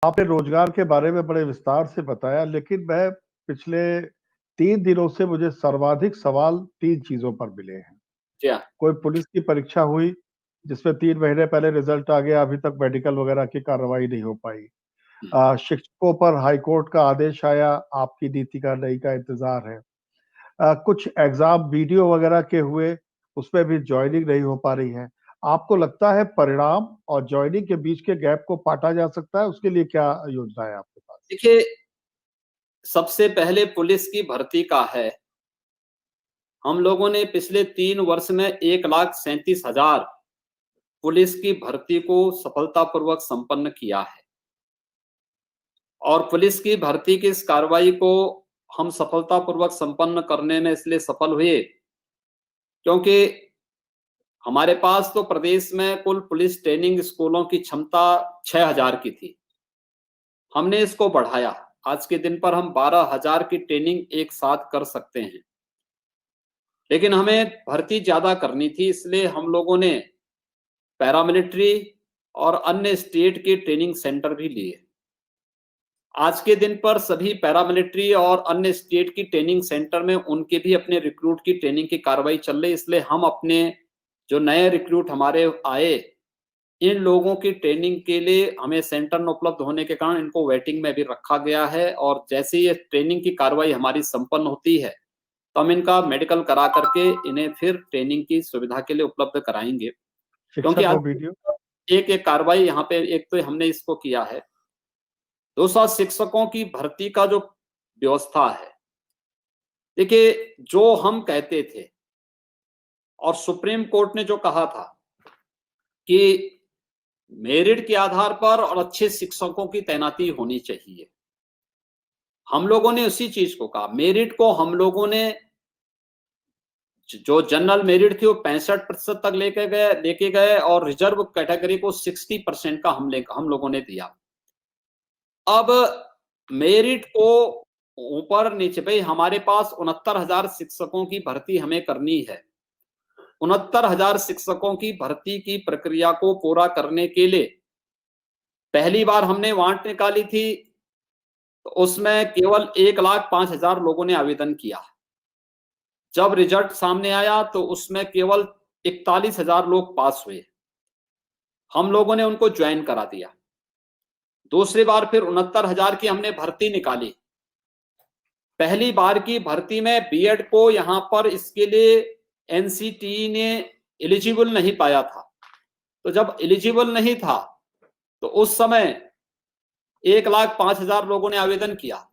आपने रोजगार के बारे में बड़े विस्तार से बताया, लेकिन मैं पिछले 3 दिनों से मुझे सर्वाधिक सवाल 3 चीज़ों पर मिले हैं। जी हाँ। कोई पुलिस की परीक्षा हुई, जिसमें 3 महीने पहले रिजल्ट आ गया, अभी तक मेडिकल वगैरह की कार्रवाई नहीं हो पाई। हुँ। शिक्षकों पर हाई कोर्ट का आदेश आया, आपकी नीति का नई का इंतज़ार है। कुछ एग्ज़ाम वीडियो वगैरह के हुए, उसमें भी जॉइनिंग नहीं हो पा रही है। आपको लगता है परिणाम और जॉइनिंग के बीच के गैप को पाटा जा सकता है? उसके लिए क्या योजना है आपके पास? देखिए, सबसे पहले पुलिस की भर्ती का है। हम लोगों ने पिछले 3 वर्ष में 1,37,000 पुलिस की भर्ती को सफलतापूर्वक संपन्न किया है। और पुलिस की भर्ती की इस कार्रवाई को हम सफलतापूर्वक संपन्न करने में इसलिए सफल हुए, क्योंकि हमारे पास तो प्रदेश में कुल पुलिस ट्रेनिंग स्कूलों की क्षमता 6,000 की थी। हमने इसको बढ़ाया। आज के दिन पर हम 12,000 की ट्रेनिंग एक साथ कर सकते हैं। लेकिन हमें भर्ती ज़्यादा करनी थी, इसलिए हम लोगों ने पैरामिलिट्री और अन्य स्टेट के ट्रेनिंग सेंटर भी लिए। आज के दिन पर सभी पैरामिलिट्री और अन्य स्टेट की ट्रेनिंग सेंटर में उनके भी अपने रिक्रूट की ट्रेनिंग की कार्रवाई चल रही है, इसलिए हम अपने जो नए रिक्रूट हमारे आए, इन लोगों की ट्रेनिंग के लिए हमें सेंटर न उपलब्ध होने के कारण इनको वेटिंग में भी रखा गया है। और जैसे ही ये ट्रेनिंग की कार्रवाई हमारी संपन्न होती है, तो हम इनका मेडिकल करा करके इन्हें फिर ट्रेनिंग की सुविधा के लिए उपलब्ध कराएंगे। क्योंकि शिक्षक आज वो वीडियो? एक एक कार्रवाई यहाँ पे एक तो हमने इसको किया है, दूसरा शिक्षकों की भर्ती का जो व्यवस्था है। देखिए, जो हम कहते थे और सुप्रीम कोर्ट ने जो कहा था कि मेरिट के आधार पर और अच्छे शिक्षकों की तैनाती होनी चाहिए, हम लोगों ने उसी चीज को कहा। मेरिट को हम लोगों ने जो जनरल मेरिट थी वो 65% तक लेके गए और रिजर्व कैटेगरी को 60% का हम लोगों ने दिया। अब मेरिट को ऊपर नीचे, भाई हमारे पास 69,000 शिक्षकों की भर्ती हमें करनी है। 69,000 शिक्षकों की भर्ती की प्रक्रिया को पूरा करने के लिए पहली बार हमने वांट निकाली थी, तो उसमें केवल 1,05,000 लोगों ने आवेदन किया। जब रिजल्ट सामने आया तो उसमें केवल 41,000 लोग पास हुए। हम लोगों ने उनको ज्वाइन करा दिया। दूसरी बार फिर 69,000 की हमने भर्ती निकाली। पहली बार की भर्ती में बीएड को यहां पर इसके लिए एनसीटीई ने एलिजिबल नहीं पाया था। तो जब एलिजिबल नहीं था तो उस समय 1,05,000 लोगों ने आवेदन किया।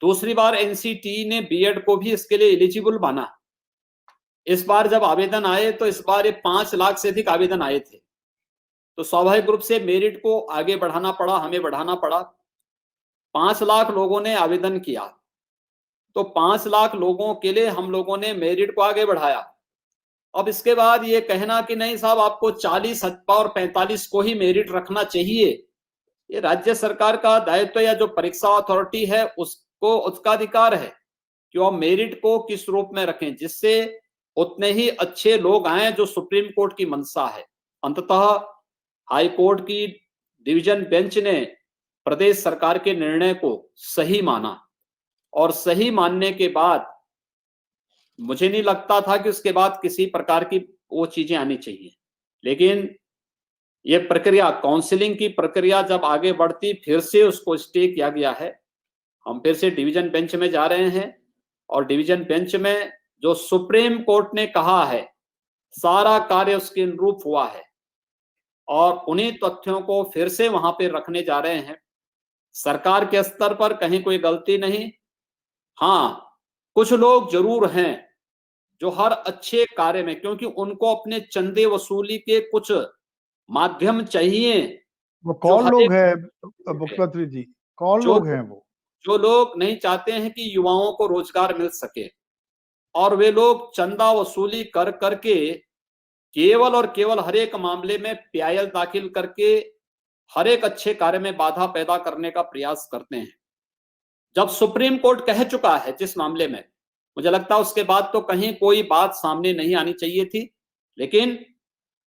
दूसरी बार एनसीटीई ने बीएड को भी इसके लिए एलिजिबल माना। इस बार जब आवेदन आए तो इस बार ये 5 लाख से अधिक आवेदन आए थे। तो स्वाभाविक रूप से मेरिट को आगे बढ़ाना पड़ा, हमें बढ़ाना पड़ा। 5 लाख लोगों ने आवेदन किया, तो 5 लाख लोगों के लिए हम लोगों ने मेरिट को आगे बढ़ाया। अब इसके बाद ये कहना कि नहीं साहब आपको 40 और 45 को ही मेरिट रखना चाहिए, ये राज्य सरकार का दायित्व या जो परीक्षा अथॉरिटी है उसको उसका अधिकार है कि वो मेरिट को किस रूप में रखें, जिससे उतने ही अच्छे लोग आए जो सुप्रीम कोर्ट की मंशा है। अंततः हाई कोर्ट की डिवीजन बेंच ने प्रदेश सरकार के निर्णय को सही माना और सही मानने के बाद मुझे नहीं लगता था कि उसके बाद किसी प्रकार की वो चीजें आनी चाहिए। लेकिन ये प्रक्रिया, काउंसलिंग की प्रक्रिया जब आगे बढ़ती, फिर से उसको स्टे किया गया है। हम फिर से डिवीजन बेंच में जा रहे हैं और डिवीजन बेंच में जो सुप्रीम कोर्ट ने कहा है, सारा कार्य उसके अनुरूप हुआ है और उन्हीं तथ्यों को फिर से वहां पे रखने जा रहे हैं। सरकार के स्तर पर कहीं कोई गलती नहीं। हाँ, कुछ लोग जरूर हैं जो हर अच्छे कार्य में, क्योंकि उनको अपने चंदे वसूली के कुछ माध्यम चाहिए, वो जो कौन हर लोग एक हैं मुख्यमंत्री जी? कौन जो लोग हैं वो? जो लोग नहीं चाहते हैं कि युवाओं को रोजगार मिल सके, और वे लोग चंदा वसूली कर करके केवल और केवल हर एक मामले में पीआईएल दाखिल करके हर एक अच्छे कार्य में बाधा पैदा करने का प्रयास करते हैं। जब सुप्रीम कोर्ट कह चुका है जिस मामले में, मुझे लगता है उसके बाद तो कहीं कोई बात सामने नहीं आनी चाहिए थी। लेकिन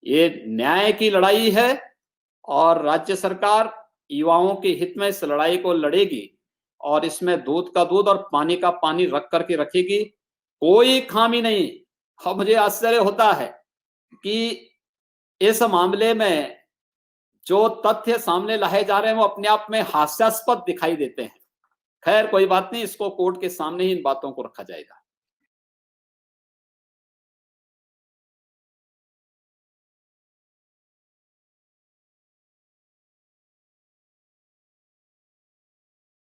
ये न्याय की लड़ाई है और राज्य सरकार युवाओं के हित में इस लड़ाई को लड़ेगी और इसमें दूध का दूध और पानी का पानी रख करके रखेगी, कोई खामी नहीं। और मुझे आश्चर्य होता है कि इस मामले में जो तथ्य सामने लाए जा रहे हैं वो अपने आप में हास्यास्पद दिखाई देते हैं। खैर कोई बात नहीं, इसको कोर्ट के सामने ही इन बातों को रखा जाएगा।